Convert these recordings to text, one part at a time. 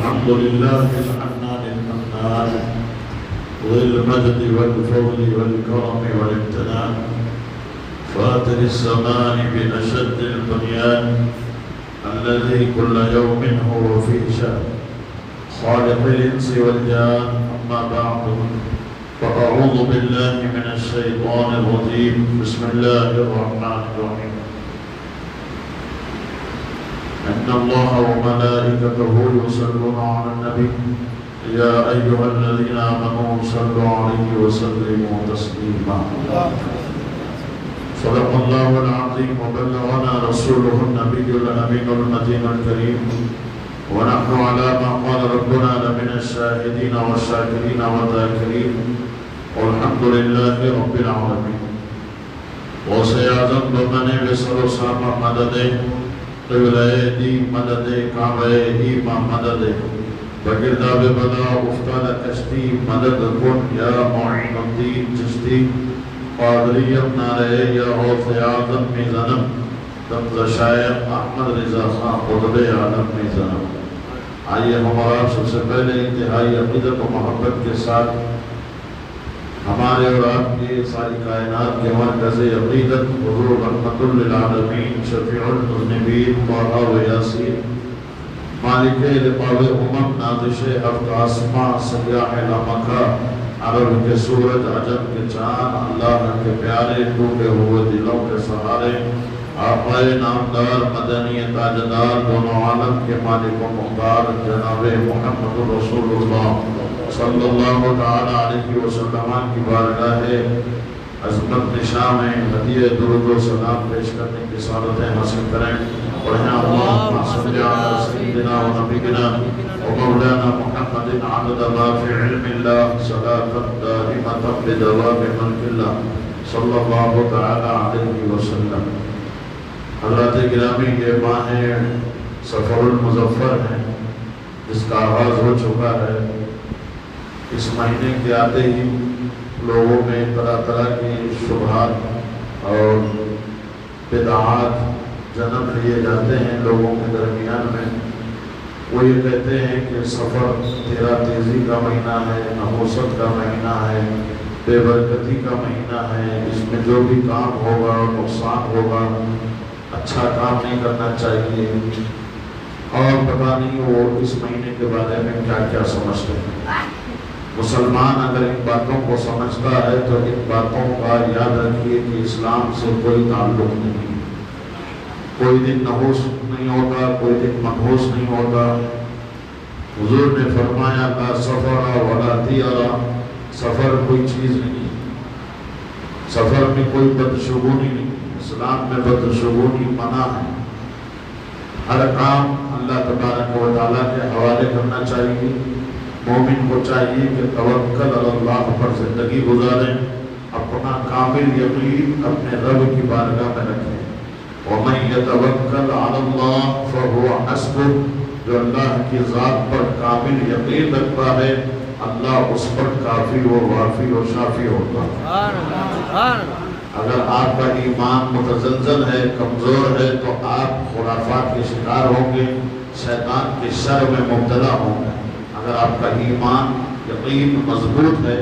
الحمد لله الحنان المنان ذي المجد والفضل والكرم والامتنان فاتر الزمان بأشد البنيان الذي كل يوم هو في شأن خالق الإنس والجان. أما بعد فأعوذ بالله من الشيطان الرجيم. بسم الله الرحمن الرحيم. إن الله وملائكته يصلون على النبي يا أيها الذين آمنوا صلوا عليه وسلموا تسليما. صدق الله العظيم وبلغنا رسوله النبي الأمين المتين الكريم ونحن على ما قال ربنا لمن الشاهدين والشاكرين والذاكرين والحمد لله رب العالمين. وسيعظم بمن بسر سامة مدده قبلہ دی مدد کعبہ ایمہ مدد بگرداب بلا افتاد کشتی مدد کن یا معین الدین چشتی قادریم نارے یا غوث آدم میزنم تمز شائق احمد رضا خان قطب عالم میزنم. آئیے ہمارا سب سے پہلے انتہائی عقیدت و محبت کے ساتھ ہمارے اور آپ کی ساری کائنات کے مرکز عقیدت حضور رحمت للعالمین شفیع المذنبین طٰہٰ و یاسین مالک لقاب امم نازش ہفت آسماں سیاح لامکہ عرب کے سورج عجم کے چاند اللہ کے پیارے ٹوٹے ہوئے دلوں کے سہارے آقائے نامدار مدنی تاجدار دونوں عالم کے مالک و مختار جناب محمد رسول اللہ صلی اللہ تعالی علیہ وسلم کی بارگاہ عظمت نشاں میں ہدیہ درود و سلام پیش کرنے کی سعادتیں حاصل کریں. پڑھیں اللہم صلی علی سیدنا و نبینا و مولانا محمد عدد ما فی علم اللہ صلاة دائمة بدوام ملک اللہ صلی اللہ تعالی علیہ وسلم. حضرات گرامی یہ ماہ سفر المظفر ہے جس کا آغاز ہو چکا ہے. اس مہینے کے آتے ہی لوگوں میں طرح طرح کی شبہات اور بدعات جنم لیے جاتے ہیں لوگوں کے درمیان میں. وہ یہ کہتے ہیں کہ سفر تیرا تیزی کا مہینہ ہے، نحوست کا مہینہ ہے، بے برکتی کا مہینہ ہے، اس میں جو بھی کام ہوگا نقصان ہوگا، اچھا کام نہیں کرنا چاہیے. اور پتہ نہیں وہ اس مہینے کے بارے میں کیا کیا سمجھتے ہیں. مسلمان اگر ان باتوں کو سمجھتا ہے تو ان باتوں کا یاد رکھیے کہ اسلام سے کوئی تعلق نہیں. کوئی دن نحوس نہیں ہوتا، کوئی دن منحوس نہیں ہوتا. حضور نے فرمایا لا سفر ولا طیرہ، سفر کوئی چیز نہیں، سفر میں کوئی بدشگونی نہیں. اسلام میں بدشگونی منع ہے. ہر کام اللہ تبارک و تعالیٰ کے حوالے کرنا چاہیے. مومن کو چاہیے کہ توکل اللہ پر زندگی گزاریں، اپنا کامل یقین اپنے رب کی بارگاہ میں رکھیں. وَمَن يَتَوَكَّلْ عَلَى اللَّهِ فَهُوَ حَسْبُهُ، جو اللہ کی ذات پر کامل یقین رکھتا ہے اللہ اس پر کافی و وافی و شافی ہوتا ہے. اگر آپ کا ایمان متزلزل ہے، کمزور ہے، تو آپ خرافات کے شکار ہوں گے، شیطان کے شر میں مبتلا ہوں گے. اگر آپ کا ایمان یقین مضبوط ہے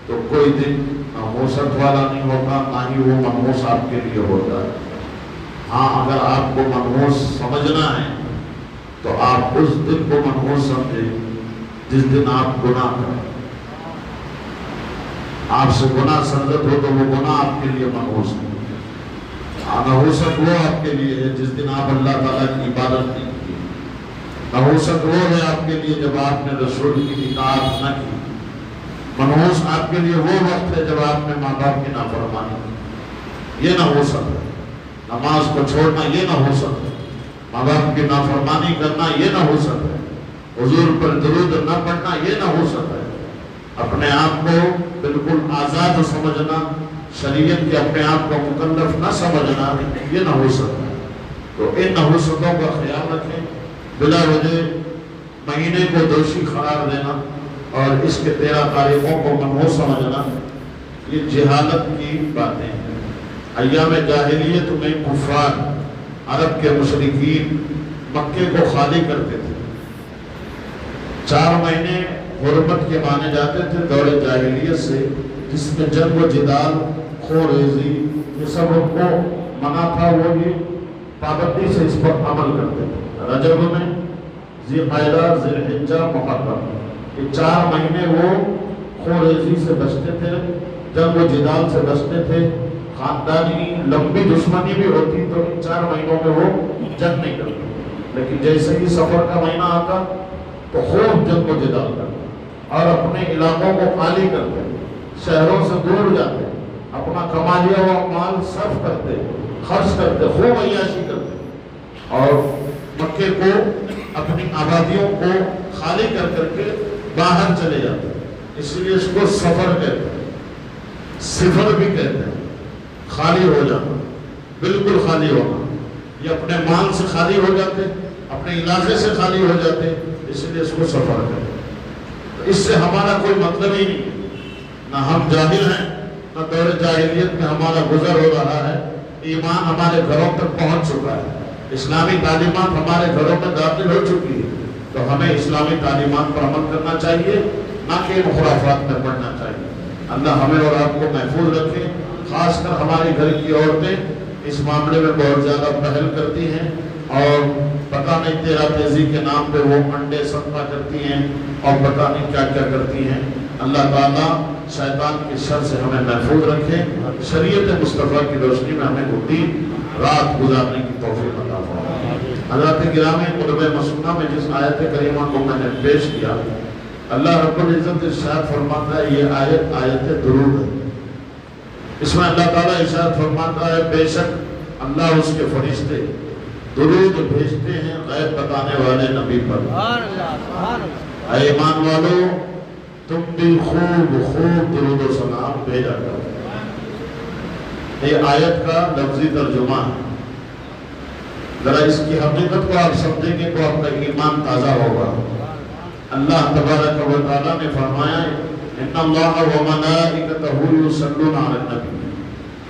تو کوئی دن نحوست والا نہیں ہوتا، نہ ہی وہ منحوس آپ کے لیے ہوتا ہے. ہاں اگر آپ کو منحوس سمجھنا ہے تو آپ اس دن کو منحوس سمجھیں جس دن آپ گناہ کریں. آپ سے گناہ سرزد ہو تو وہ گناہ آپ کے لیے منحوس ہے. نحوست وہ آپ کے لیے ہے جس دن آپ اللہ تعالیٰ کی عبادت نہیں کی. نحوست وہ ہے آپ کے لیے جب آپ نے رسول کی اطاعت نہ کی. منحوس آپ کے لیے وہ وقت ہے جب آپ نے ماں باپ کی نافرمانی کی. یہ نحوست ہے. نماز کو چھوڑنا یہ نحوست ہے. ماں باپ کی نافرمانی کرنا یہ نحوست ہے. حضور پر درود نہ پڑھنا یہ نحوست ہے. اپنے آپ کو بالکل آزاد سمجھنا، شریعت کے اپنے آپ کو مکلف نہ سمجھنا یہ نحوست ہے. تو ان نحوستوں کا خیال رکھیں. بلا وجہ مہینے کو دوشی قرار دینا اور اس کے 13 تاریخوں کو منحوس سمجھنا یہ جہالت کی باتیں ہیں. ایام جاہلیت میں کفار عرب کے مشرکین مکے کو خالی کرتے تھے. 4 مہینے حرمت کے مانے جاتے تھے دور جاہلیت سے، جس میں جنگ و جدال، خوریزی، یہ سب ان کو منع تھا، وہ یہ پابندی سے اس پر عمل کرتے تھے۔ رجب میں، ذی قعدہ، ذی الحجہ، محرم، یہ 4 مہینے وہ خوریزی سے بچتے تھے، جنگ و جدال سے بچتے تھے، خاندانی لمبی دشمنی بھی ہوتی تو ان 4 مہینوں میں وہ جنگ نہیں کرتے، لیکن جیسے ہی سفر کا مہینہ آتا تو خوب جنگ و جدال کرتے اور اپنے علاقوں کو خالی کرتے، شہروں سے دور جاتے، اپنا کما لیا ہوا مال صرف کرتے، خرچ کرتے، خوب عیاشی کرتے، اور مکے کو، اپنی آبادیوں کو خالی کر کر کے باہر چلے جاتے۔ اس لیے اس کو سفر کہتے ہیں، سفر بھی کہتے ہیں، خالی ہو جانا، بالکل خالی ہونا۔ یہ اپنے مال سے خالی ہو جاتے، اپنے علاقے سے خالی ہو جاتے، اس لیے اس کو سفر کہتے ہیں۔ تو اس سے ہمارا کوئی مطلب ہی نہیں، نہ ہم جاہل ہیں، نہ دور جاہلیت میں ہمارا گزر ہو رہا ہے، ایمان ہمارے گھروں تک پہنچ چکا ہے، اسلامی تعلیمات ہمارے گھروں میں داخل ہو چکی ہے، تو ہمیں اسلامی تعلیمات پر عمل کرنا چاہیے، نہ کہ خرافات میں پڑھنا چاہیے۔ اللہ ہمیں اور آپ کو محفوظ رکھے۔ خاص کر ہماری گھر کی عورتیں اس معاملے میں بہت زیادہ پہل کرتی ہیں، اور پتہ نہیں تیرا تیزی کے نام پہ وہ انڈے صدقہ کرتی ہیں اور پتہ نہیں کیا کیا کرتی ہیں۔ اللہ تعالیٰ شیطان کی شر سے ہمیں محفوظ رکھے، شریعت مصطفیٰ کی روشنی میں ہمیں دن رات گزارنے کی توفیق عطا فرمائے۔ حضرات گرامی، قربِ مسنہ میں جس آیت کریمہ کو میں نے پیش کیا، اللہ رب العزت ارشاد فرماتا ہے، یہ آیت آیت درود ہے۔ اس میں اللہ تعالیٰ ارشاد فرماتا ہے، بے شک اللہ اس کے فرشتے درود بھیجتے ہیں غیب بتانے والے نبی پر۔ اے ایمان والو، تم بھی خوب خوب درود و سلام بھیجا کرو۔ یہ آیت کا لفظی ترجمہ ہے، ذرا اس کی حقیقت کو آپ سمجھیں گے تو آپ کا ایمان تازہ ہوگا۔ اللہ تبارک و تعالیٰ نے فرمایا، ان اللہ و ملائکتہ یصلون علی النبی،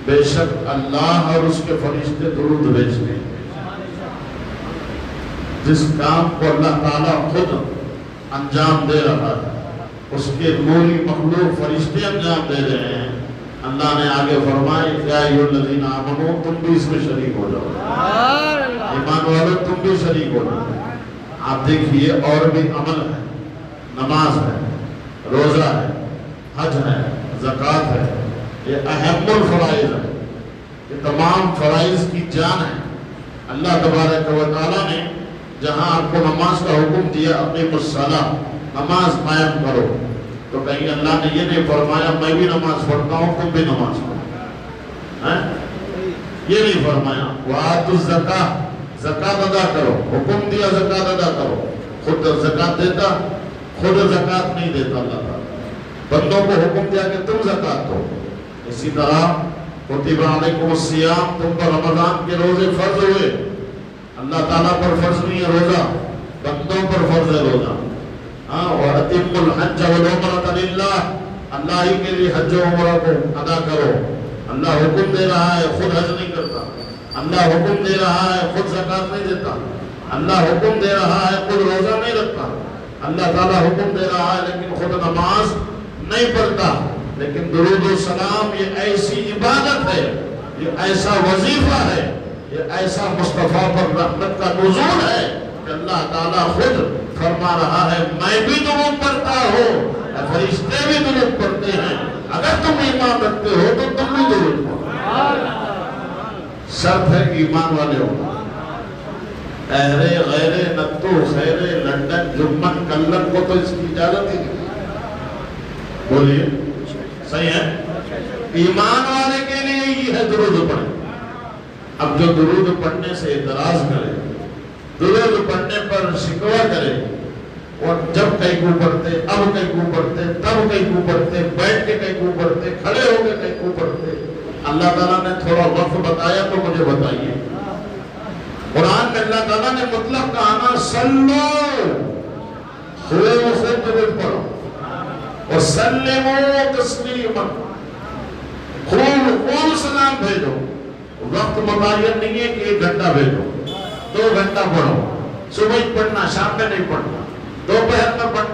بے شک اللہ اور اس کے فرشتے درود بھیجتے ہیں۔ جس کام کو اللہ تعالیٰ خود انجام دے رہا ہے، اس کے نوری مخلوق فرشتے انجام دے رہے ہیں۔ اللہ نے آگے فرمائے، یا ایھا الذین آمنوا، تم بھی اس میں شریک ہو جاؤ، ایمان والو تم بھی شریک ہو جاؤ۔ آپ دیکھیے اور بھی عمل ہے، نماز ہے، روزہ ہے، حج ہے، زکوٰۃ ہے، یہ اہم الفرائض ہے، یہ تمام فرائض کی جان ہے۔ اللہ تبارک و تعالیٰ نے جہاں آپ کو نماز کا حکم دیا، اقیموا الصلاۃ، نماز قائم کرو، تو کہیں اللہ نے یہ نہیں فرمایا میں بھی نماز پڑھتا ہوں تم بھی نماز پڑھو، یہ نہیں فرمایا۔ وآتوا الزکاۃ، زکوٰۃ ادا کرو، حکم دیا زکوٰۃ ادا کرو۔ خود زکوٰۃ دیتا؟ خود زکوٰۃ نہیں دیتا اللہ تعالیٰ، بندوں کو حکم دیا کہ تم زکوٰۃ دو۔ اسی طرح کتب علیکم الصیام، تم پر رمضان کے روزے فرض ہوئے۔ اللہ تعالیٰ پر فرض نہیں ہے روزہ، بندوں پر فرض ہے روزہ۔ وَأَتِمُّوا الْحَجَّ وَالْعُمْرَةَ لِلَّهِ، اللہ ہی کے لیے حج و عمرہ کو ادا کرو۔ اللہ حکم دے رہا ہے، خود حج نہیں کرتا۔ اللہ حکم دے رہا ہے، خود زکوٰۃ نہیں دیتا۔ اللہ حکم دے رہا ہے، خود روزہ نہیں رکھتا۔ اللہ تعالیٰ حکم دے رہا ہے لیکن خود نماز نہیں پڑھتا۔ لیکن درود و سلام یہ ایسی عبادت ہے، یہ ایسا وظیفہ ہے، یہ ایسا مصطفیٰ پر رحمت کا نزول ہے کہ اللہ تعالیٰ خود فرما رہا ہے، میں بھی درود پڑھتا ہوں، فرشتے بھی درود پڑھتے ہیں، اگر تم ایمان رکھتے ہو تو تم بھی درود پڑھو۔ شرط ہے ایمان والے ہو۔ اہرے غیرے نتو خیرے لنڈن جمن کلن کو تو اس کی اجازت ہی نہیں۔ بولیے صحیح ہے؟ ایمان والے کے لیے یہ ہے درود پڑھیں۔ اب جو درود پڑھنے سے اعتراض کرے، درود پڑھنے پر شکوہ کرے، اور جب کہیں کو پڑھتے، اب کہیں کو پڑھتے، تب کہیں کو پڑھتے، بیٹھ کے کہیں کو پڑھتے، کھڑے ہو کے کہیں کو پڑھتے، اللہ تعالیٰ نے تھوڑا وقت بتایا تو مجھے بتائیے۔ قرآن میں اللہ تعالیٰ نے مطلق کہا نا، سلو، خوب سے درود پڑھو، اور سلموا تسلیما، خوب سلام بھیجو۔ وقت متعین نہیں ہے کہ 1 گھنٹہ بھیجو، 2 گھنٹہ پڑھو، صبح پڑھنا، شام میں نہیں پڑھنا، دوپہر میں پڑھنا،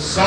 100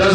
10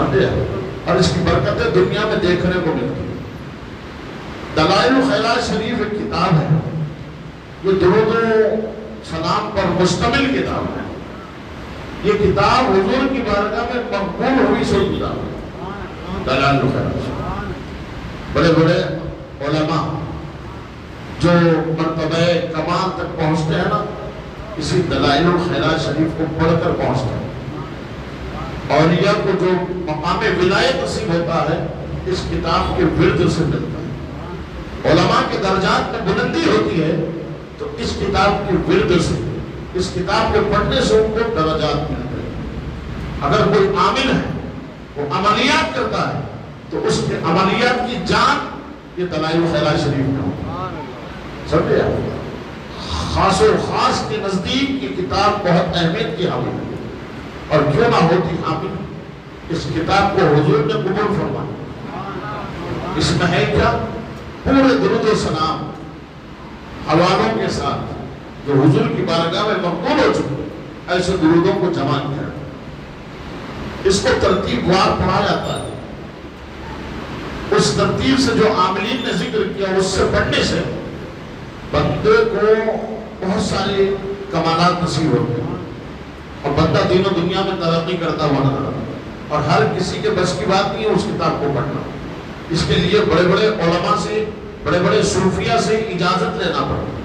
سمجھے؟ اور اس کی برکتیں دنیا میں دیکھنے کو ملتی ہیں۔ دلائل الخیرات شریف ایک کتاب ہے، یہ درود و سلام پر مشتمل کتاب ہے۔ یہ کتاب حضور کی بارگاہ میں مقبول ہوئی سو کتاب ہے، دلائل الخیرات شریف۔ بڑے بڑے علماء جو مرتبہ کمال تک پہنچتے ہیں نا، اسی دلائل الخیرات شریف کو پڑھ کر پہنچتے ہیں۔ اولیاء کو جو مقام ولایت نصیب ہوتا ہے اس کتاب کے ورد سے ملتا ہے۔ علماء کے درجات میں بلندی ہوتی ہے تو اس کتاب کے ورد سے، اس کتاب کے پڑھنے سے ان کو درجات ملتے ہیں۔ اگر کوئی عامل ہے وہ عملیات کرتا ہے تو اس کے عملیات کی جان یہ دلائل الخیرات شریف میں ہوتا ہے، سمجھے آپ؟ خاص و خاص کے نزدیک یہ کتاب بہت اہمیت کی حامل ہے، اور کیوں نہ ہوتی حامل، اس کتاب کو حضور نے قبول فرمایا۔ اس میں ہے کیا؟ پورے درود و سلام حوالوں کے ساتھ جو حضور کی بارگاہ میں مقبول ہو چکے ایسے درودوں کو جمع کیا۔ اس کو ترتیب وار پڑھا جاتا ہے، اس ترتیب سے جو عاملین نے ذکر کیا اس سے پڑھنے سے بندے کو بہت سارے کمالات نصیب ہوتے ہیں، اور بندہ دین و دنیا میں ترقی کرتا ہوا نظر آتا ہے۔ اور ہر کسی کے بس کی بات نہیں ہے اس کتاب کو پڑھنا، اس کے لیے بڑے بڑے علماء سے، بڑے بڑے صوفیہ سے اجازت لینا پڑتا ہے۔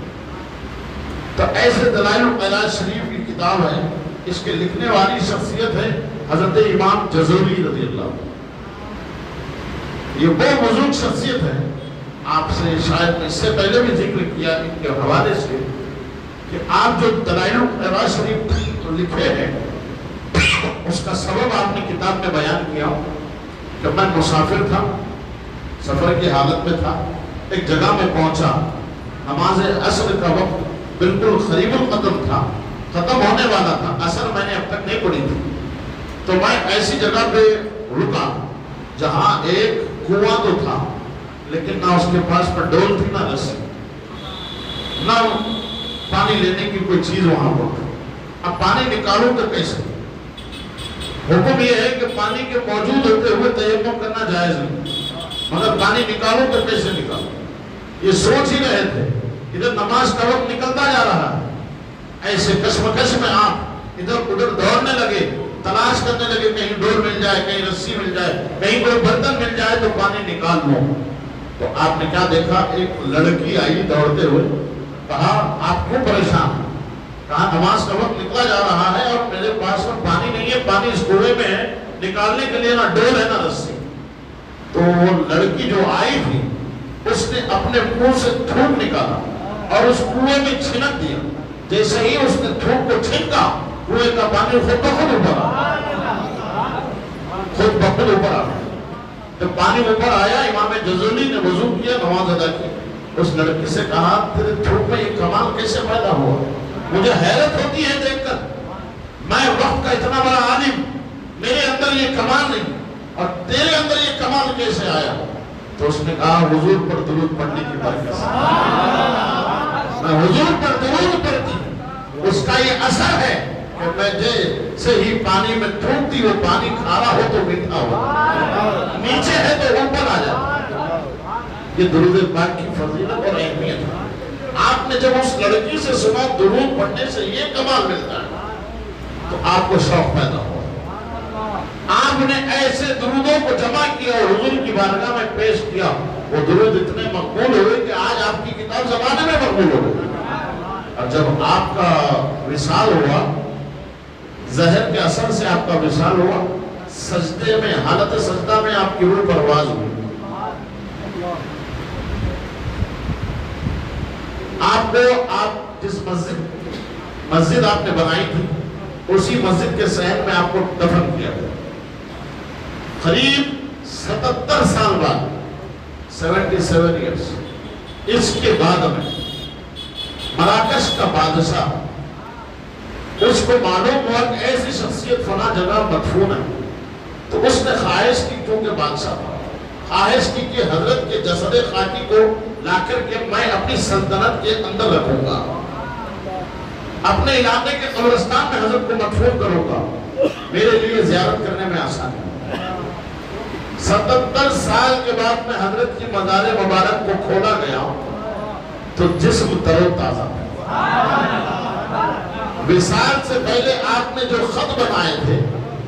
تو ایسے دلائل الخیرات شریف کی کتاب ہے، اس کے لکھنے والی شخصیت ہے حضرت امام جزوری رضی اللہ عنہ۔ یہ وہ بزرگ شخصیت ہے، آپ سے شاید اس سے پہلے بھی ذکر کیا ان کے حوالے سے کہ آپ جو دلائل الخیرات شریف لکھے ہیں اس کا سبب آپ نے کتاب میں بیان کیا کہ میں مسافر تھا، سفر کی حالت میں تھا، ایک جگہ میں پہنچا، نماز عصر کا وقت بالکل قریب القدم تھا، ختم ہونے والا تھا، عصر میں نے اب تک نہیں پڑھی تھی، تو میں ایسی جگہ پہ رکا جہاں ایک کنواں تو تھا لیکن نہ اس کے پاس پر ڈول تھی، نہ رسی، نہ پانی لینے کی کوئی چیز وہاں پر۔ اب پانی نکالوں تو کیسے؟ حکم یہ ہے کہ پانی کے موجود ہوتے ہوئے تیمم کرنا جائز نہیں، مگر پانی نکالوں تو کیسے نکالوں؟ یہ سوچ ہی رہے تھے، ادھر نماز کا وقت نکلتا جا رہا ہے، ایسے کشمکش میں آپ ادھر ادھر دوڑنے لگے، تلاش کرنے لگے کہیں ڈول مل جائے، کہیں رسی مل جائے، کہیں کوئی برتن مل جائے تو پانی نکال لوں۔ تو آپ نے کیا دیکھا؟ ایک لڑکی آئی دوڑتے ہوئے، کہا آپ کیوں پریشان ہیں؟ کہا نماز کا وقت نکلا جا رہا ہے اور میرے پاس میں پانی نہیں ہے، پانی اس کنویں میں ہے، نکالنے کے لیے نہ ڈول ہے نہ رسی۔ تو وہ لڑکی جو آئی تھی اس نے اپنے منہ سے تھوک نکالا اور اس کنویں میں چھنک دیا، جیسے ہی اس نے تھوک کو چھنکا کنویں کا پانی خود بخود اوپر آیا، خود بخود اوپر آیا۔ جب پانی اوپر آیا امام جزولی نے وضو کیا، نماز ادا کی، اس لڑکی سے کہا تیرے تھوک میں یہ کمال کیسے پیدا ہوا؟ مجھے حیرت ہوتی ہے دیکھ کر، میں وقت کا اتنا بڑا عالم، میرے اندر یہ کمال نہیں اور تیرے اندر یہ کمال کیسے آیا؟ تو اس نے کہا حضور پر درود پڑھنے کی برکت سے، میں حضور پر درود پڑھتی، اس کا یہ اثر ہے کہ میں جیسے ہی پانی میں تھوکتی وہ پانی کھارا ہو تو میٹھا ہو، نیچے ہے تو اوپر آ جائے۔ یہ درود پاک کی فضیلت اور اہمیت ہے۔ آپ نے جب اس لڑکی سے سنا درود پڑھنے سے یہ کمال ملتا ہے تو آپ کو شوق پیدا ہوا، آپ نے ایسے درودوں کو جمع کیا اور حضور کی بارگاہ میں پیش کیا، وہ درود اتنے مقبول ہوئے کہ آج آپ کی کتاب زمانے میں مقبول ہو گئی۔ اور جب آپ کا وصال ہوا، زہر کے اثر سے آپ کا وصال ہوا، سجدے میں، حالت سجدہ میں آپ کی روح پرواز ہوئی، آپ کو آپ جس مسجد آپ نے بنائی تھی اسی مسجد کے صحن میں آپ کو دفن کیا گیا۔ قریب 77 سال بعد، 77 ایئرس، اس کے بعد میں مراکش کا بادشاہ، اس کو معلوم ہوا کہ ایسی شخصیت فلاں جگہ مدفون ہے، تو اس نے خواہش کی، کیونکہ بادشاہ تھا، خواہش کی کہ حضرت کے جسد خاکی کو لا کر کے میں اپنی سلطنت کے اندر رکھوں گا، اپنے علاقے کے قبرستان میں حضرت کو مدفون کروں گا، میرے لیے زیارت کرنے میں آسانی ہے۔ 77 سال کے بعد میں حضرت کی مزار مبارک کو کھولا گیا تو جسم تر و تازہ وصال سے پہلے آپ نے جو خط بنائے تھے،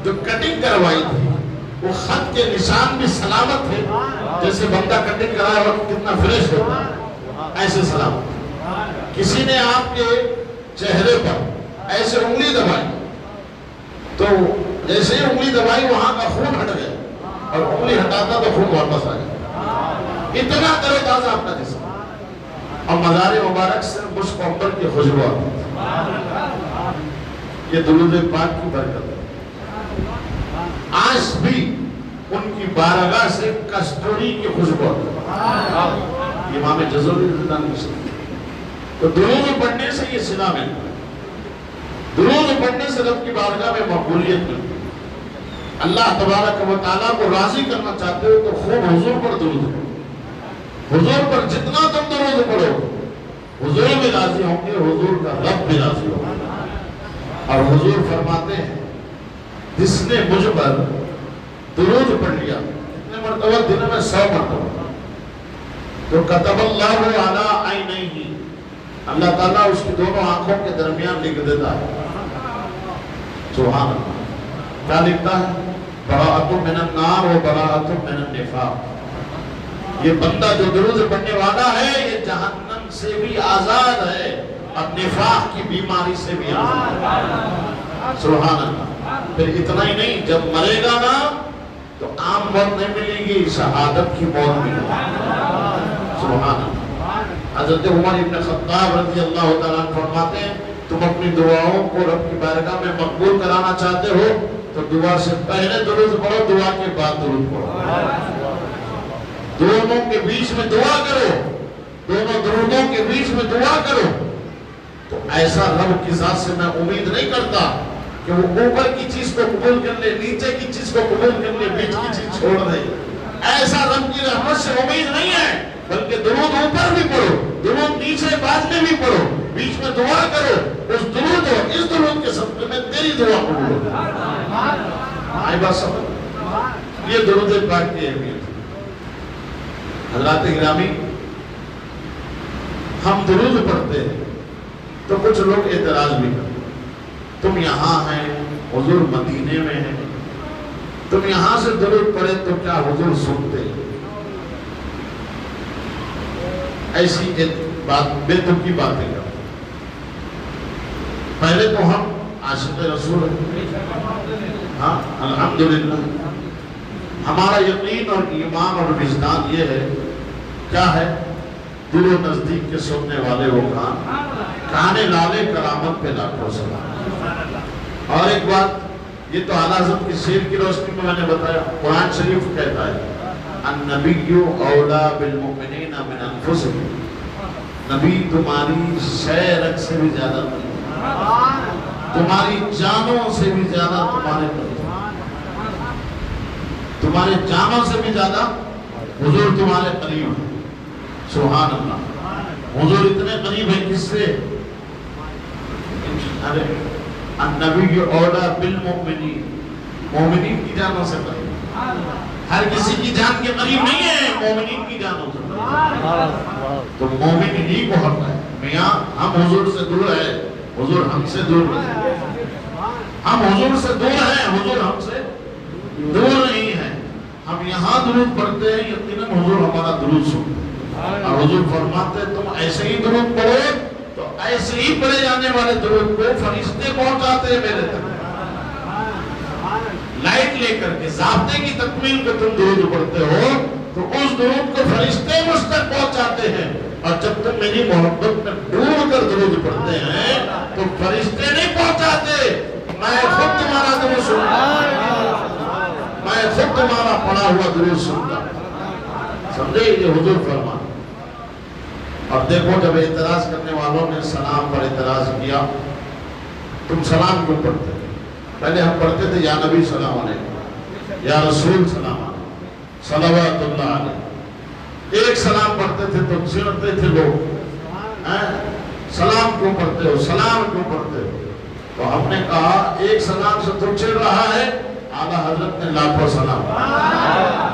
جو کٹنگ کروائی تھی، وہ خط کے نشان بھی سلامت تھے، جیسے بندہ کٹنگ کرائے وقت کتنا فریش ہوتا ہے ایسے سلامت۔ کسی نے آپ کے چہرے پر ایسے انگلی دبائی تو جیسے ہی انگلی دبائی وہاں کا خون ہٹ گیا، اور انگلی ہٹاتا تو خون واپس آ گیا، اتنا تر و تازہ آپ کا جسم۔ اور مزار مبارک سے مشک عنبر کی خوشبو آتی ہے، یہ درود پاک کی برکت ہے۔ آج بھی ان کی بارگاہ سے کستوری کی خوشبو آتی ہے، امام جزوری رضی اللہ عنہ کی صلاح۔ تو درود پڑھنے سے یہ صلاح ملتا ہے، درود پڑھنے سے رب کی بارگاہ میں مقبولیت ملتی ہے۔ اللہ تبارک و تعالیٰ کو راضی کرنا چاہتے ہو تو خوب حضور پر درود پڑھو، حضور پر جتنا تم درود پڑھو حضور بھی راضی ہوں گے، حضور کا رب بھی راضی ہوگا۔ اور حضور فرماتے ہیں جس نے مجھ پر درود پڑھ لیا اتنے مرتبہ، دن میں 100 مرتبہ، تو کتب اللہ علی عینیہ، اللہ تعالیٰ اس کی دونوں آنکھوں کے درمیان لکھ دیتا ہے، سبحان اللہ، کیا لکھتا ہے؟ براءۃ من النار و براءۃ من النفاق۔ یہ بندہ جو درود پڑھنے والا ہے یہ جہنم سے بھی آزاد ہے اور نفاق کی بیماری سے بھی آزاد ہے، سبحان اللہ۔ پھر اتنا ہی نہیں، جب مرے گا نا تو عام موت نہیں ملے گی، شہادت کی موت ملے گی، سبحان اللہ۔ حضرت عمر ابن خطاب رضی اللہ تعالیٰ عنہ فرماتے ہیں تم اپنی دعاؤں کو رب کی بارگاہ میں مقبول کرانا چاہتے ہو تو دعا سے پہلے درود پڑھو، دعا کے بعد درود پڑھو، دونوں کے بیچ میں دعا کرو، دونوں درودوں کے بیچ میں دعا کرو۔ تو ایسا رب کی ذات سے میں امید نہیں کرتا کہ وہ اوپر کی چیز کو قبول کر لے، نیچے کی چیز کو قبول کر لے، بیچ کی چیز چھوڑ دے، ایسا رب کی رحمت سے امید نہیں ہے، بلکہ درود اوپر بھی پڑھو، درود نیچے بعد میں بھی پڑھو، بیچ میں دعا کرو، اس درود اور اس درود کے صدقے میں تیری دعا قبول ہو۔ آئی بات سمجھ؟ یہ درود پاک کی اہمیت۔ حضرات گرامی، ہم درود پڑھتے ہیں تو کچھ لوگ اعتراض بھی کرتے ہیں، تم یہاں ہیں، حضور مدینے میں ہیں، تم یہاں سے درود پڑھے تو کیا حضور سنتے ہیں؟ ایسی بات بے تکی باتیں کرتے ہیں۔ پہلے تو ہم عاشق رسول ہیں، ہاں الحمدللہ، ہمارا یقین اور ایمان اور وجدان یہ ہے، کیا ہے؟ دور و نزدیک کے سننے والے وہ کانے لالے کرامت پہ لاکھوں سلام۔ اور ایک بات، یہ تو اعلیٰ حضرت کی سیر کی روشنی میں نے بتایا، قرآن شریف کہتا ہے النبی اولا بالمؤمنین من انفسہم، نبی تمہاری شے سے بھی زیادہ قریب، تمہاری جانوں سے بھی زیادہ تمہارے قریب، تمہارے جانوں سے بھی زیادہ حضور تمہارے قریب ہے، سبحان اللہ۔ حضور اتنے قریب ہے کس سے؟ النبی اولا بالمؤمنین، مومنین کی جانوں سے قریب، ہر کسی کی جان کے قریب نہیں ہے، مومنین کی جانوں سے قریب۔ تو مومن ہی کو حق ہے، میاں ہم حضور سے دور ہیں، حضور ہم سے دور نہیں، ہم حضور سے دور ہیں، حضور ہم سے دور نہیں ہے۔ ہم یہاں درود پڑھتے ہیں، یقیناً حضور ہمارا درود سنتے ہیں، اور حضور فرماتے ہیں تم ایسے ہی درود پڑھو تو ایسے ہی پڑھے جانے والے درود کو فرشتے پہنچاتے ہیں میرے تک، لائٹ لے کر کے ضابطے کی تکمیل پہ تم درود پڑھتے ہو تو اس درود کو فرشتے مجھ تک پہنچاتے ہیں، اور جب تم میری محبت میں ڈوب کر درود پڑھتے ہیں تو فرشتے نہیں پہنچاتے، میں خود تمہارا درود سنتا، میں خود تمہارا پڑھا ہوا درود سنتا، سمجھے؟ یہ حضور فرمان۔ اور دیکھو جب اعتراض کرنے والوں نے سلام پر اعتراض کیا، تم سلام کیوں پڑھتے؟ پہلے ہم پڑھتے تھے یا نبی سلام علیکم، یا رسول سلام علیکم، صلوات اللہ علیہ، ایک سلام پڑھتے تھے تو چڑھتے تھے لوگ، سلام کیوں پڑھتے ہو، سلام کیوں پڑھتے ہو؟ تو ہم نے کہا ایک سلام سے تو چڑھ رہا ہے، اعلیٰ حضرت نے لاکھوں سلام،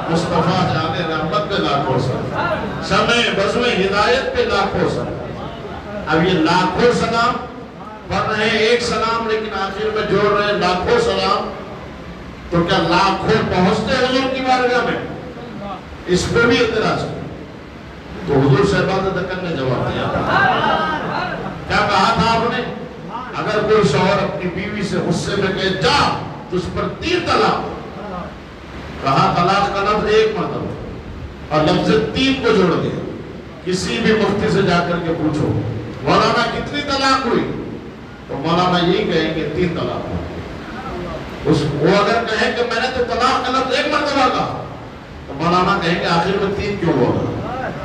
مصطفیٰ جان رحمت پہ لاکھوں سلام، شمع بزم ہدایت پہ لاکھوں سلام۔ اب یہ لاکھوں سلام پڑھ رہے ہیں ایک سلام، لیکن آخر میں جوڑ رہے ہیں لاکھوں سلام، تو کیا لاکھوں پہنچتے حضور کی بارگاہ میں؟ اس پہ بھی اعتراض ہے۔ تو حضور صاحبہ دکن نے جواب دیا، کیا کہا تھا آپ نے؟ اگر کوئی شوہر اپنی بیوی سے غصے میں کہے جا تو اس پر 3 طلاق، کہا طلاق کا لفظ ایک مرتبہ اور لفظ 3 کو جوڑ دیا۔ کسی بھی مفتی سے جا کر کے پوچھو مولانا کتنی طلاق ہوئی، تو مولانا یہی کہیں گے 3 طلاق ہوئی۔ وہ اگر کہیں کہ میں نے تو طلاق کا لفظ 1 مرتبہ کہا، تو مولانا کہیں گے آخر میں 3 کیوں بولا؟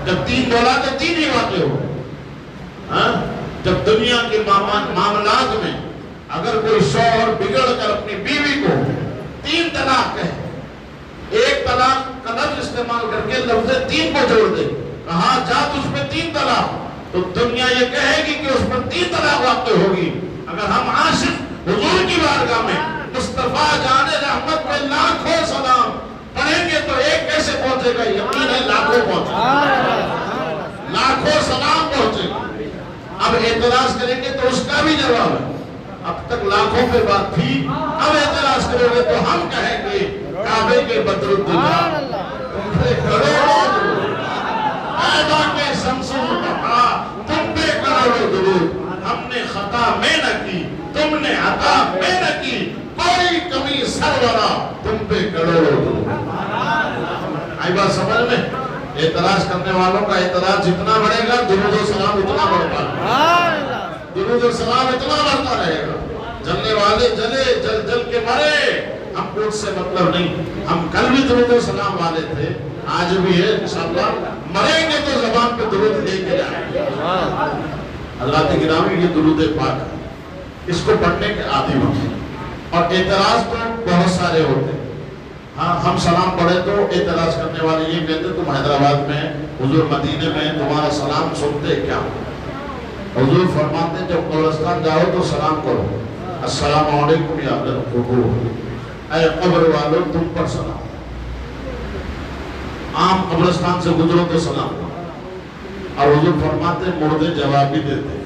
جب 3 بولا تو 3 ہی واقع ہو۔ جب دنیا کے معاملات میں اگر کوئی شوہر بگڑ کر اپنی بیوی کو 3 طلاق کہے، 1 طلاق کا لفظ استعمال کر کے لفظ 3 کو جوڑ دے، کہا جا تو اس پہ 3 طلاق، تو دنیا یہ کہے گی کہ اس پر 3 طلاق واقع ہوگی۔ اگر ہم عاشق حضور کی بارگاہ میں مصطفیٰ جان رحمت پہ لاکھوں سلام پڑھیں گے تو ایک کیسے پہنچے گا؟ یقین ہے لاکھوں پہنچے گا، لاکھوں سلام پہنچے گا۔ اب اعتراض کریں گے تو اس کا بھی جواب ہے، اب تک لاکھوں پہ بات تھی، اب اعتراض کریں گے تو ہم کہیں گے کعبے کے بدر الدجا تم پہ کروڑوں درود، پیدا کے شمس الضحا تم پہ کروڑوں درود، ہم نے خطا میں نہ کی تم نے عطا میں نہ کی، کوئی کمی سرورا تم پہ کروڑوں درود۔ آئی بات سمجھ میں؟ اعتراض کرنے والوں کا اعتراض جتنا بڑھے گا درود و سلام اتنا بڑھتا ہے، درود و سلام اتنا بڑھتا رہے گا۔ جلنے والے جلے، جل جل کے مرے، ہم کو اس سے مطلب نہیں۔ ہم کل بھی درود و سلام والے تھے، آج بھی ہے، انشاءاللہ مریں گے تو زبان پہ درود لے کے جائیں گے۔ حضرات گرامی یہ درود پاک ہے، اس کو پڑھنے کے عادی بنیں۔ اور اعتراض تو بہت سارے ہوتے ہیں، ہاں ہم سلام پڑھے تو اعتراض کرنے والے یہ کہتے تم حیدرآباد میں حضور مدینے میں تمہارا سلام سنتے کیا؟ حضور فرماتے جب قبرستان جاؤ تو سلام کرو، السلام علیکم یا اہل القبور، اے قبر والو تم پر سلام۔ عام قبرستان سے گزرو تو سلام کرو، اور حضور فرماتے مردے جواب بھی دیتے،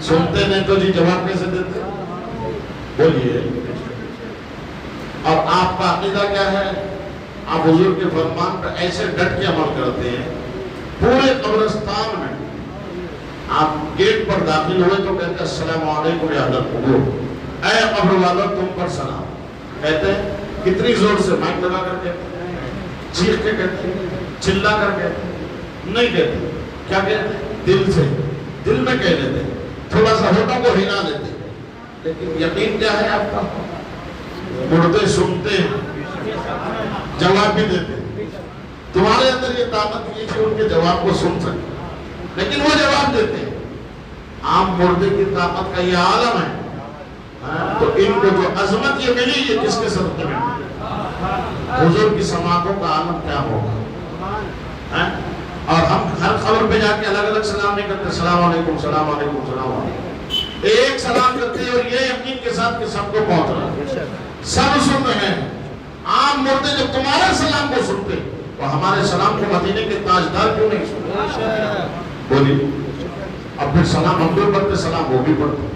سنتے نہیں تو جی جواب کیسے دیتے؟ بولیے۔ اور آپ کا عقیدہ کیا ہے؟ آپ حضور کے فرمان پر ایسے ڈٹ کے عمل کرتے ہیں، پورے قبرستان میں آپ گیٹ پر داخل ہوئے تو کہتے ہیں السلام علیکم یا اہل القبور، اے قبر والو تم پر سلام۔ کہتے ہیں کتنی زور سے، مائک لگا کر کہتے ہیں، چیخ کے کہتے ہیں، چلا کر کہتے ہیں؟ نہیں کہتے، کیا کہتے ہیں؟ دل سے، دل میں کہہ لیتے ہیں، تھوڑا سا ہونٹوں کو ہلا لیتے ہیں، لیکن یقین کیا ہے آپ کا؟ مردے سنتے ہیں، جواب بھی دیتے ہیں۔ تمہارے اندر یہ طاقت یہ کہ ان کے جواب کو سن سکتے، لیکن وہ جواب دیتے ہیں۔ عام مردے کی طاقت کا یہ عالم ہے، تو ان کو جو عظمت یہ ملی یہ کس کے صدقے میں؟ حضور کی سماعتوں کا عالم کیا ہوگا؟ اور ہم ہر خبر پہ جا کے الگ الگ سلام نہیں کرتے، السلام علیکم سلام علیکم سلام علیکم، ایک سلام کرتے ہیں اور یہ یقین کے ساتھ کہ سب کو پہنچ رہا ہے، سب سن رہے ہیں۔ عام مردے جب تمہارے سلام کو سنتے تو ہمارے سلام کو مدینے کے تاجدار کیوں نہیں سنتے؟ بولی۔ اب پھر سلام ہم بھی پڑھتے، سلام وہ بھی پڑھتے،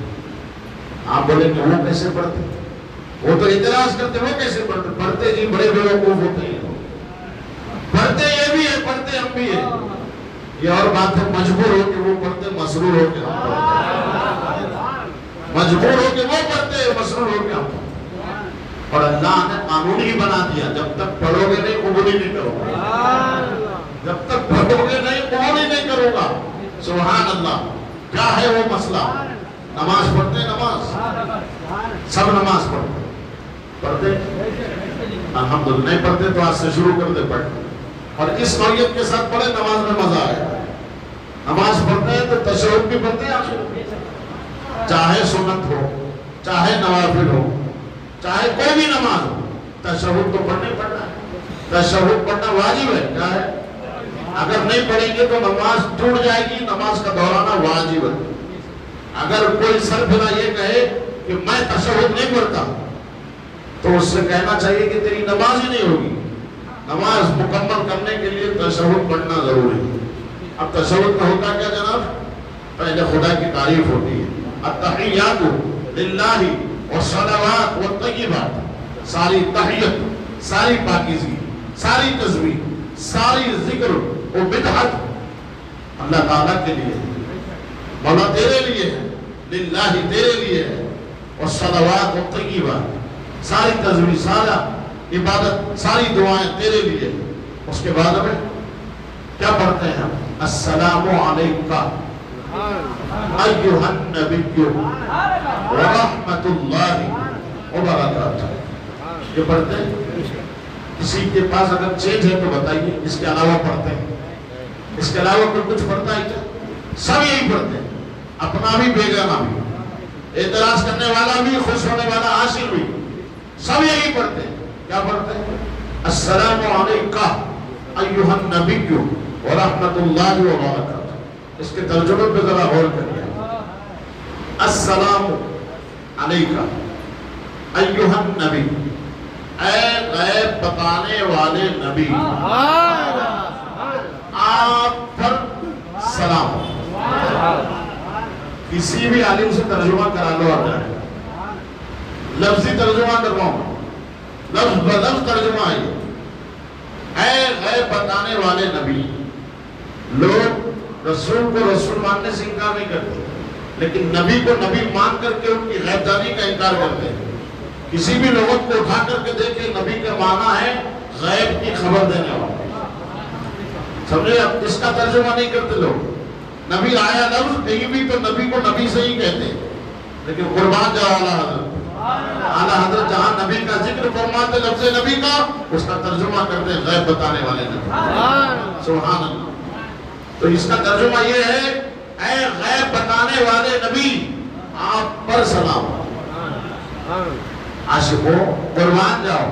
آپ بولیں کہ وہ کیسے پڑھتے؟ وہ تو اعتراض کرتے، وہ کیسے پڑھتے؟ پڑھتے جی بڑے بیوقوف ہوتے ہیں، پڑھتے یہ بھی ہے، پڑھتے ہم بھی ہے۔ یہ اور بات ہے مجبور ہو کے وہ پڑھتے، مسرور ہو کے ہم پڑھتے، مجبور ہو کے وہ پڑھتے، مسرور ہو کے ہم پڑھتے۔ اور اللہ نے قانون ہی بنا دیا، جب تک پڑھو گے نہیں قبول ہی نہیں کرو گا، جب تک پڑھو گے نہیں قبول ہی نہیں کرو گا۔ سبحان اللہ۔ کیا ہے وہ مسئلہ؟ نماز پڑھتے، نماز سب نماز پڑھتے، الحمدللہ۔ نہیں پڑھتے تو آج سے شروع کر دے پڑھتے، اور اس نوعیت کے ساتھ پڑھے، نماز میں مزہ آئے گا۔ نماز پڑھتے ہیں تو تشہد بھی پڑھتے ہیں آخر میں، چاہے سنت ہو، چاہے نوافل ہو، چاہے کوئی بھی نماز ہو، تشہد تو پڑھنا ہی پڑھنا ہے۔ تشہد پڑھنا واجب ہے، کیا ہے؟ اگر نہیں پڑھیں گے تو نماز ٹوٹ جائے گی، نماز کا دہرانا واجب ہے۔ اگر کوئی سر پھیلا یہ کہے کہ میں تشہد نہیں پڑھتا، تو اس سے کہنا چاہیے کہ تیری نماز ہی نہیں ہوگی۔ نماز مکمل کرنے کے لیے تشہد پڑھنا ضروری ہے۔ اب تشہد میں ہوتا کیا جناب؟ پہلے خدا کی تعریف ہوتی ہے، التحیات للہ والصلوات والطیبات، ساری تحیت، ساری پاکیزگی، ساری تسبیح، ساری ذکر و بدعت اللہ تعالیٰ کے لیے ہے، مولا تیرے لیے ہے، للہ تیرے لیے ہے، والصلوات والطیبات، ساری تسبیح، سارا عبادت، ساری دعائیں تیرے لیے۔ اس کے بعد میں کیا پڑھتے ہیں ہم؟ السلام علیکہ ایھا النبی ورحمۃ اللہ وبرکاتہ، یہ پڑھتے ہیں۔ کسی کے پاس اگر چینج ہے تو بتائیے، اس کے علاوہ پڑھتے ہیں؟ اس کے علاوہ کوئی کچھ پڑھتا ہے کیا؟ سب یہی پڑھتے ہیں، اپنا بھی بیگانہ بھی، اعتراض کرنے والا بھی، خوش ہونے والا عاشق بھی، سب یہی پڑھتے ہیں۔ کیا پڑھتے ہیں؟ السلام علیکہ ایھا النبی ورحمۃ اللہ وبرکاتہ۔ اس کے ترجمے پہ ذرا غور کریے۔ السلام علیکہ ایھا النبی، اے غیب بتانے والے نبی، آپ پر سلام۔ کسی بھی عالم سے ترجمہ کرا لو آ جائے، لفظی ترجمہ کرواؤں، لفظ بلفظ ترجمہ ہے۔ اے غیب بتانے والے نبی، لوگ رسول کو رسول ماننے سے انکار نہیں کرتے، لیکن نبی کو نبی مان کر کے ان کی غیب دانی کا انکار کرتے ہیں۔ کسی بھی لغت کو اٹھا کر کے دیکھیں، نبی کا معنی ہے غیب کی خبر دینے والا، سمجھے؟ اب اس کا ترجمہ نہیں کرتے لوگ، نبی آیا لفظ کہیں بھی تو نبی کو نبی سے ہی کہتے ہیں، لیکن قربان جاؤ اعلیٰ حضرت، اعلیٰ حضرت جہاں نبی کا ذکر فرماتے لفظ نبی کا، اس کا ترجمہ کرتے ہیں غیب بتانے والے نبی۔ سبحان اللہ۔ تو اس کا ترجمہ یہ ہے، اے غیب بتانے والے نبی، آپ پر سلام۔ عاشقوں قربان جاؤ،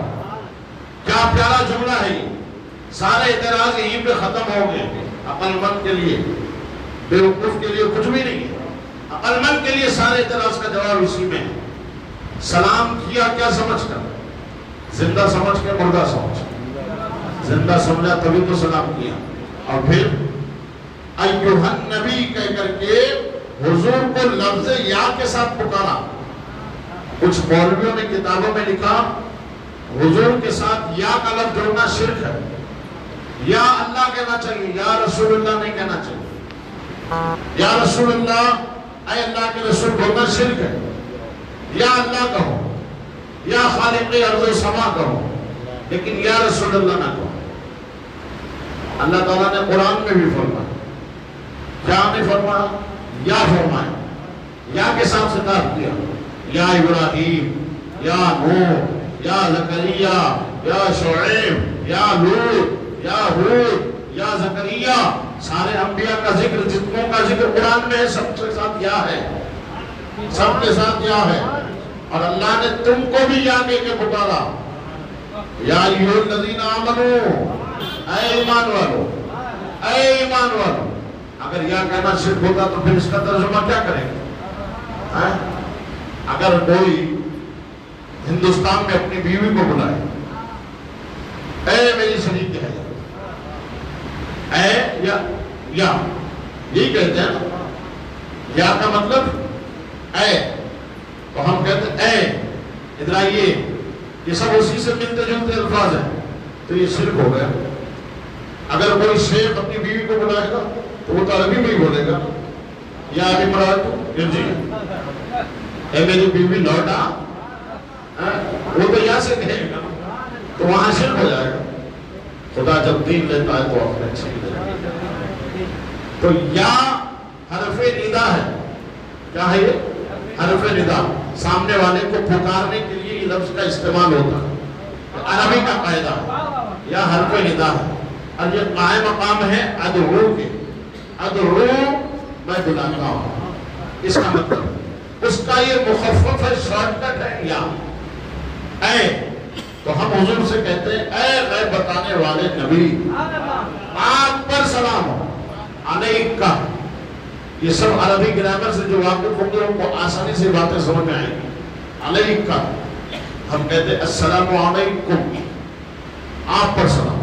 کیا پیارا جملہ ہے یہ، سارے اعتراض یہیں پہ ختم ہو گئے۔ عقل مند کے لیے، بیوقوف کے لیے کچھ بھی نہیں ہے، عقل مند کے لیے سارے اعتراض کا جواب اسی میں ہے۔ سلام کیا کیا سمجھ کر؟ زندہ سمجھ کے مردہ سمجھ؟ زندہ سمجھا تبھی تو سلام کیا، اور پھر ایھا النبی کہہ کر کے حضور کو لفظ یا کے ساتھ پکارا۔ کچھ مولویوں نے کتابوں میں لکھا حضور کے ساتھ یا کا لفظ جوڑنا شرک ہے، یا اللہ کہنا چاہیے، یا رسول اللہ نہیں کہنا چاہیے۔ یا رسول اللہ، اے اللہ کے رسول بولنا شرک ہے، یا اللہ کہو، یا خالق ارض و سما کہو، لیکن یا رسول اللہ نہ کہو۔ اللہ تعالیٰ نے قرآن میں بھی فرمایا، کیا نہیں فرمایا؟ یا فرمایا، یا کے ساتھ خطاب کیا، یا ابراہیم، یا نوح، یا زکریا، یا شعیب، یا لوط، یا ہود، یا زکریا، سارے انبیاء کا ذکر، جتنوں کا ذکر قرآن میں ہے، سب کے ساتھ یا ہے، سب کے ساتھ یا ہے۔ اور اللہ نے تم کو بھی یا کہہ کے پکارا، یا ایھا الذین آمنوا، اے ایمان والو، اے ایمان والو۔ اگر یا کہنا شرک ہوتا تو پھر اس کا ترجمہ کیا کریں گے؟ اگر کوئی ہندوستان میں اپنی بیوی کو بلائے، اے میری شریک ہے، اے یا یہی کہتے ہیں نا، یا کا مطلب اے، تو ہم کہتے ہیں اے ادھر آئیے، یہ سب اسی سے ملتے جلتے الفاظ ہیں، تو یہ شرک ہو گیا۔ اگر کوئی شیخ اپنی بیوی کو بلائے گا تو وہ تو عربی میں ہی بولے گا، یا ابھی مراد جی، اے میری بیوی لوٹا، وہ تو یا سے کہے گا، تو وہاں شرک ہو جائے گا۔ خدا جب دین لیتا ہے تو اپنے چھین لیتا ہے۔ تو یا حرف ندا ہے، کیا ہے یہ؟ حرف ندا، سامنے والے کو پکارنے کے لیے یہ لفظ کا استعمال ہوتا ہے، عربی کا قاعدہ ہے، یا حرف ندا ہے، اور یہ قائم مقام ہے ادعو کے، ادعو میں بلاتا ہوں، اس کا مطلب اس کا یہ مخفف ہے، شارٹ کٹ ہے یا اے۔ تو ہم حضور سے کہتے ہیں اے غیب بتانے والے نبی، آپ پر سلام ہو، علیکہ۔ یہ سب عربی گرامر سے جو واقف ہوں گے ان کو آسانی سے باتیں سمجھ میں آئیں گی۔ علیکہ ہم کہتے ہیں السلام علیکم، آپ پر سلام۔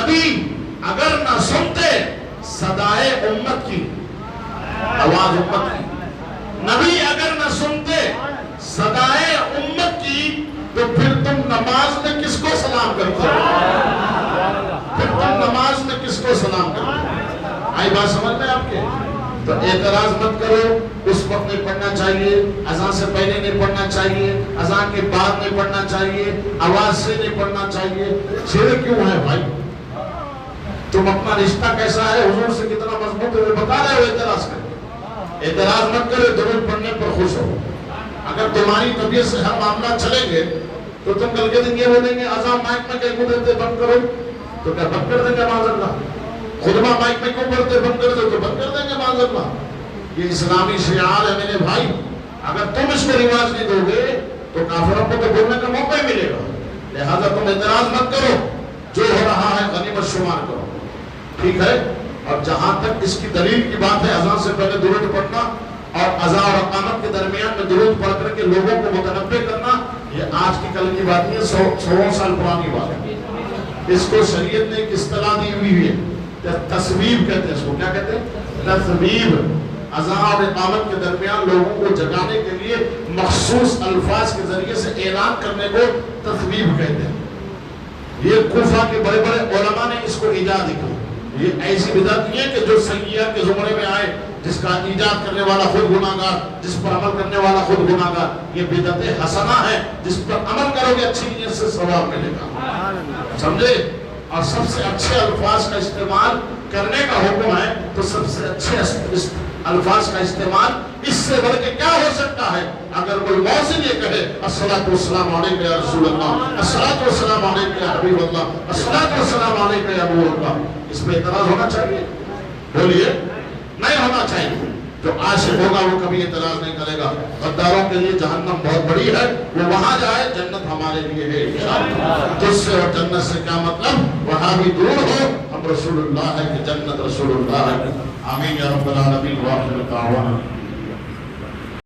نبی اگر نہ سنتے صدائے امت کی، آواز امت کی، نبی اگر نہ سنتے صدائے امت کی، تو پھر تم نماز میں کس کو سلام کرتے ہو؟ پھر تم نماز میں کس کو سلام کرتے ہو؟ آئی بات سمجھ میں آپ کے؟ تو اعتراض مت کرو، اس وقت نہیں پڑھنا چاہیے، اذان سے پہلے نہیں پڑھنا چاہیے، اذان کے بعد نہیں پڑھنا چاہیے، آواز سے نہیں پڑھنا چاہیے۔ شرک کیوں ہے بھائی؟ تم اپنا رشتہ کیسا ہے حضور سے کتنا مضبوط ہے بتا رہے ہو، اعتراض کرو۔ اعتراض مت کرو، درود پڑھنے پر خوش ہو۔ اگر تمہاری طبیعت سے ہر معاملہ چلیں گے تو تم کل کے دن یہ بولیں گے اذان مائک میں کہیں کو دیتے بند کرو، تو کیا بند کر دیں گے معاذ اللہ؟ خطبہ مائک میں کیوں پڑھتے بند کر دو تو بند کر دیں گے معاذ اللہ۔ یہ اسلامی شعار ہے میرے بھائی، اگر تم اس کو رواج نہیں دو گے تو کافروں کو تو بولنے کا موقع ہی ملے گا۔ لہذا تم اعتراض مت کرو، جو ہو رہا ہے غنیمت شمار کرو، ٹھیک ہے؟ اور جہاں تک اس کی دلیل کی بات ہے اذان سے پہلے درود پڑھنا اور اذان اور اقامت کے درمیان میں درود پڑھ کر کے لوگوں کو متنبہ کرنا، یہ آج کی کل کی بات نہیں ہے، 100 سال پرانی بات ہے۔ اس کو شریعت نے ایک اصطلاح دی ہوئی ہے، تصویب کہتے ہیں اس کو۔ کیا کہتے ہیں؟ تصویب۔ اذان اور اقامت کے درمیان لوگوں کو جگانے کے لیے مخصوص الفاظ کے ذریعے سے اعلان کرنے کو تصویب کہتے ہیں۔ یہ کوفہ کے بڑے بڑے علماء نے اس کو ایجاد کی۔ یہ ایسی بدعت نہیں ہے کہ جو سیاح کے زمرے میں آئے، جس کا ایجاد کرنے والا خود گناہگار، جس پر عمل کرنے والا خود گناہگار۔ یہ بدعت حسنہ ہے، جس پر عمل کرو گے اچھی نیت سے ثواب ملے گا، سمجھے؟ اور سب سے اچھے الفاظ کا استعمال کرنے کا حکم ہے، تو سب سے اچھے الفاظ کا استعمال اس سے بڑھ کے کیا ہو سکتا ہے؟ اگر کوئی مؤذن یہ کہے الصلاۃ والسلام علیک یا رسول اللہ، الصلاۃ والسلام علیک یا حبیب اللہ، الصلاۃ والسلام علیک یا نور اللہ، اس پہ اعتراض ہونا چاہیے؟ بولیے، نہیں ہونا چاہیے۔ جو عاشق ہوگا وہ کبھی اعتراض نہیں کرے گا۔ غداروں کے لیے جہنم بہت بڑی ہے، وہ وہاں جائے، جنت ہمارے لیے ہے انشاءاللہ۔ تجھ سے اور جنت سے کیا مطلب؟ وہاں بھی دور ہو، ہم رسول اللہ ہے کہ جنت رسول اللہ ہے۔ آمین یا رب العالمین۔ واخر دعوانا